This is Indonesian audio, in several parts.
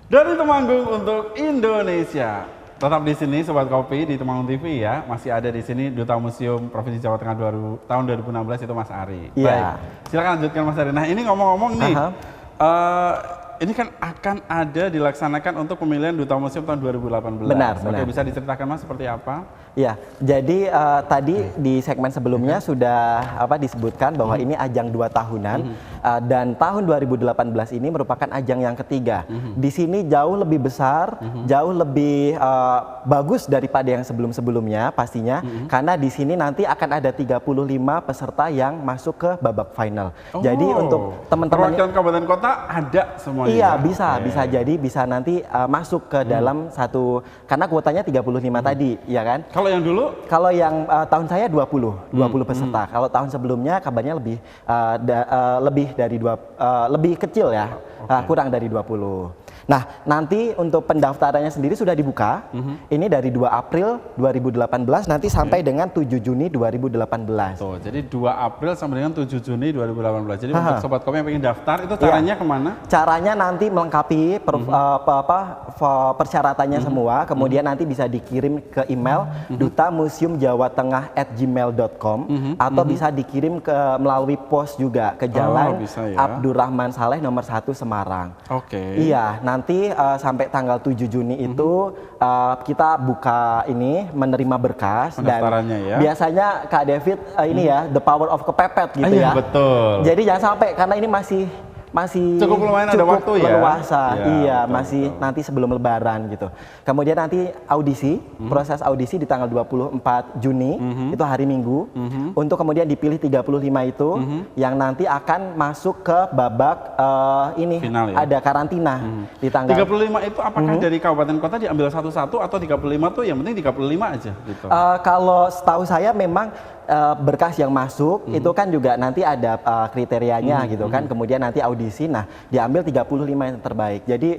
Dari Temanggung untuk Indonesia. Tetap di sini Sobat Kopi di Temanggung TV ya. Masih ada di sini Duta Museum Provinsi Jawa Tengah tahun 2016 itu Mas Ari. Iya. Baik. Silakan lanjutkan Mas Ari. Nah, ini ngomong-ngomong nih. Ini kan akan ada dilaksanakan untuk pemilihan Duta Museum tahun 2018. Benar. Oke, bisa diceritakan Mas seperti apa? Ya, jadi tadi di segmen sebelumnya sudah disebutkan bahwa ini ajang 2 tahunan dan tahun 2018 ini merupakan ajang yang ketiga. Di sini jauh lebih besar, jauh lebih bagus daripada yang sebelum-sebelumnya pastinya, karena di sini nanti akan ada 35 peserta yang masuk ke babak final. Jadi untuk teman-teman perwakilan kabupaten kota ada semuanya. Iya, bisa jadi bisa nanti masuk ke dalam satu, karena kuotanya 35 tadi, ya kan? Kalau yang dulu? Kalau yang tahun saya 20 peserta. Kalau tahun sebelumnya kabarnya lebih kecil ya, kurang dari 20. Nah, nanti untuk pendaftarannya sendiri sudah dibuka. Ini dari 2 April 2018 nanti sampai dengan 7 Juni 2018. Tuh, jadi 2 April sampai dengan 7 Juni 2018. Jadi untuk Sobat Kopi yang ingin daftar itu caranya kemana? Caranya nanti melengkapi persyaratannya semua, kemudian nanti bisa dikirim ke email dutamuseumjawatengah@gmail.com atau bisa dikirim melalui pos juga ke Jalan Abdurrahman Saleh nomor 1 Semarang. Oke. Iya, nanti sampai tanggal 7 Juni itu kita buka ini menerima berkas dan ya. biasanya Kak David ini ya the power of kepepet gitu ya. Betul. Jadi jangan sampai, karena ini masih cukup lumayan ada waktu ya. Leluasa. Iya, betul. Nanti sebelum Lebaran gitu. Kemudian nanti audisi, proses audisi di tanggal 24 Juni itu hari Minggu. Untuk kemudian dipilih 35 itu yang nanti akan masuk ke babak ini final, ya? Ada karantina di tanggal 35 itu apakah dari kabupaten kota diambil satu-satu atau 35 tuh yang penting 35 aja gitu. Kalau setahu saya memang berkas yang masuk itu kan juga nanti ada kriterianya gitu kan, kemudian nanti audisi, nah diambil 35 yang terbaik. Jadi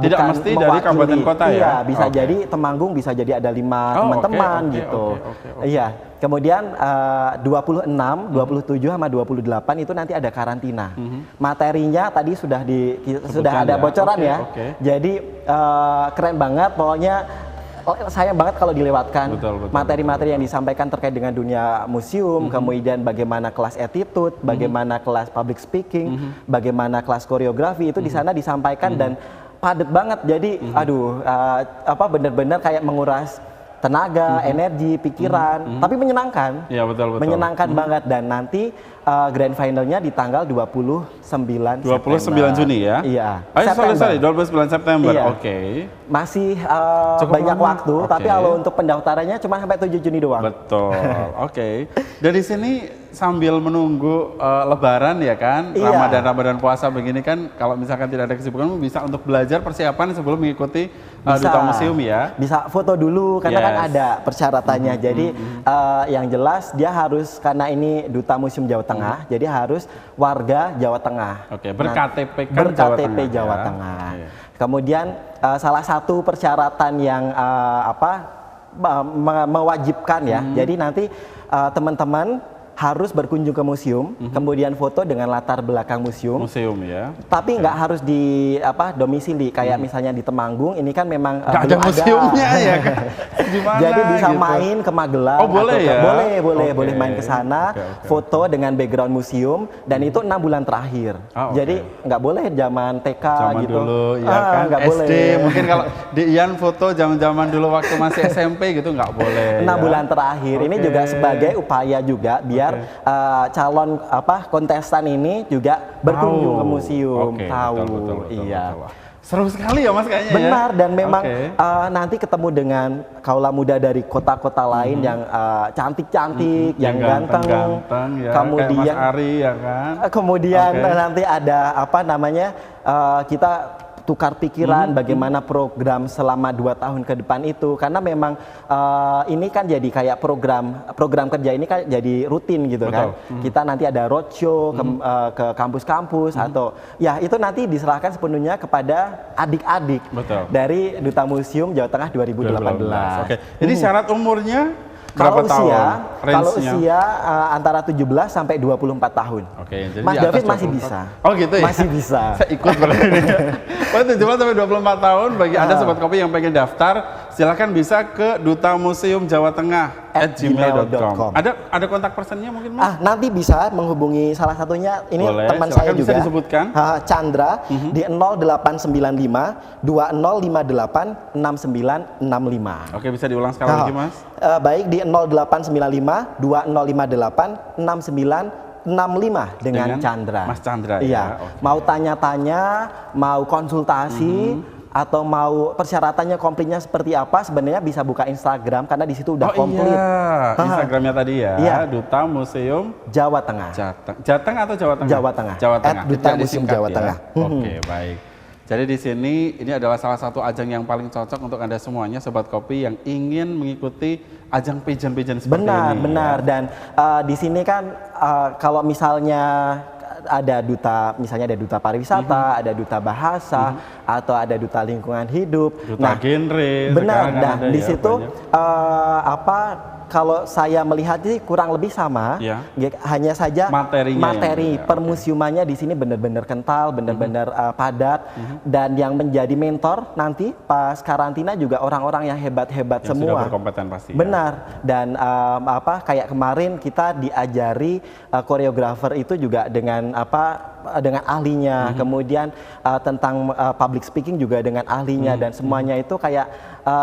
tidak bukan mesti dari kabupaten kota ya? Iya, bisa jadi Temanggung, bisa jadi ada 5 teman-teman gitu. Iya, kemudian 26, 27 sama 28 itu nanti ada karantina. Materinya tadi sudah ada bocoran ya. Jadi keren banget pokoknya. Sayang banget kalau dilewatkan materi-materi yang disampaikan terkait dengan dunia museum, kemudian bagaimana kelas attitude, bagaimana kelas public speaking, bagaimana kelas koreografi itu di sana disampaikan dan padat banget. Jadi benar-benar kayak menguras tenaga, energi, pikiran, tapi menyenangkan. Iya, betul. Menyenangkan banget. Dan nanti grand finalnya di tanggal 29 Juni ya? Iya. Sorry, 29 September. Iya. Oke. Masih banyak waktu, tapi kalau untuk pendaftarannya cuma sampai 7 Juni doang. Betul. Oke. Dari sini sambil menunggu Lebaran ya kan, Ramadan puasa begini kan, kalau misalkan tidak ada kesibukan bisa untuk belajar persiapan sebelum mengikuti Duta Museum ya. Bisa foto dulu karena kan ada persyaratannya. Jadi yang jelas dia harus, karena ini Duta Museum Jawa Tengah, jadi harus warga Jawa Tengah. Oke, ber-KTP Jawa Tengah. Kemudian salah satu persyaratan yang mewajibkan ya. Jadi nanti teman-teman harus berkunjung ke museum, kemudian foto dengan latar belakang museum. Museum ya. Tapi nggak harus di domisili, kayak misalnya di Temanggung ini kan memang nggak ada museumnya ya kan. Jadi bisa main ke Magelang. Oh boleh ya? Boleh main ke sana, foto dengan background museum, dan itu 6 bulan terakhir. Jadi nggak boleh zaman TK zaman gitu. Dulu ya kan. Nggak SD boleh. mungkin kalau di Ian foto zaman dulu waktu masih SMP gitu nggak boleh. 6 bulan terakhir ini juga sebagai upaya juga biar calon kontestan ini juga berkunjung ke museum, tahu. Betul. Seru sekali ya Mas kayaknya. Benar, dan memang nanti ketemu dengan kaula muda dari kota-kota lain yang cantik-cantik, yang ganteng, ya, kemudian kayak Mas Ari ya kan. Kemudian nanti ada kita tukar pikiran bagaimana program selama 2 tahun ke depan itu, karena memang ini kan jadi kayak program kerja ini kan jadi rutin gitu. Kan kita nanti ada roadshow ke kampus-kampus atau ya itu nanti diserahkan sepenuhnya kepada adik-adik dari Duta Museum Jawa Tengah 2018. Jadi syarat umurnya Kalau usia antara 17 sampai 24 tahun. Jadi Mas David masih bisa. Oh gitu ya? Masih bisa. Saya ikut berarti. Oh, 17 sampai 24 tahun bagi Anda Sobat Kopi yang pengen daftar, silakan bisa ke Duta Museum Jawa Tengah @gmail.com. Ada kontak personnya mungkin, Mas? Nanti bisa menghubungi salah satunya, ini boleh, teman saya juga. Bisa disebutkan? Chandra di 0895 2058 6965. Oke, bisa diulang sekali lagi, Mas? Baik, di 0895 2058 6965 dengan Chandra. Mas Chandra, iya. Ya. Okay. Mau tanya-tanya, mau konsultasi, atau mau persyaratannya komplitnya seperti apa, sebenarnya bisa buka Instagram karena di situ udah komplit. Iya, Instagramnya tadi ya, iya. Duta Museum Jawa Tengah. Jateng atau Jawa Tengah? Jawa Tengah. Jawa Tengah. Duta Museum Jawa Tengah. Oke, baik. Jadi di sini ini adalah salah satu ajang yang paling cocok untuk Anda semuanya Sobat Kopi yang ingin mengikuti ajang pageant-pageant seperti ini. Benar. Dan di sini kan kalau misalnya ada duta, misalnya ada duta pariwisata, ada duta bahasa, atau ada duta lingkungan hidup, duta genre. Benar. Nah, di situ kalau saya melihat ini kurang lebih sama, hanya saja materi permusiumannya di sini benar-benar kental, benar-benar padat, dan yang menjadi mentor nanti pas karantina juga orang-orang yang hebat-hebat semua. Sudah berkompeten pasti. Benar. Dan kayak kemarin kita diajari koreografer itu juga dengan dengan ahlinya, kemudian tentang public speaking juga dengan ahlinya, dan semuanya itu kayak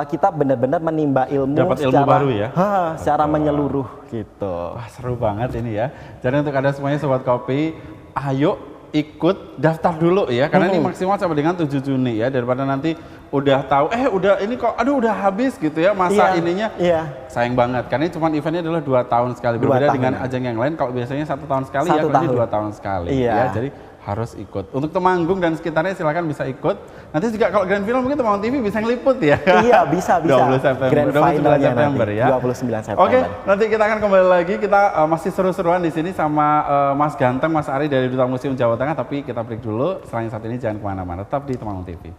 kita benar-benar menimba ilmu, dapat ilmu baru ya, secara menyeluruh gitu. Wah, seru banget ini ya. Jadi untuk Anda semuanya Sobat Kopi, ayo ikut daftar dulu ya, karena ini maksimal sampai dengan 7 Juni ya, daripada nanti udah tahu udah ini kok udah habis gitu ya masa ininya. Sayang banget karena cuma eventnya adalah 2 tahun sekali, berbeda dengan ajang yang lain kalau biasanya 1 tahun sekali, ya kalau ini 2 tahun sekali ya, jadi harus ikut. Untuk Temanggung dan sekitarnya silakan bisa ikut. Nanti juga kalau Grand Final mungkin Temanggung TV bisa ngeliput ya. Iya, bisa. 20 September. Grand Finalnya September nanti, ya. 29 September. Oke, nanti kita akan kembali lagi. Kita masih seru-seruan di sini sama Mas Ganteng, Mas Ari dari Duta Museum Jawa Tengah. Tapi kita break dulu. Selain saat ini jangan kemana-mana. Tetap di Temanggung TV.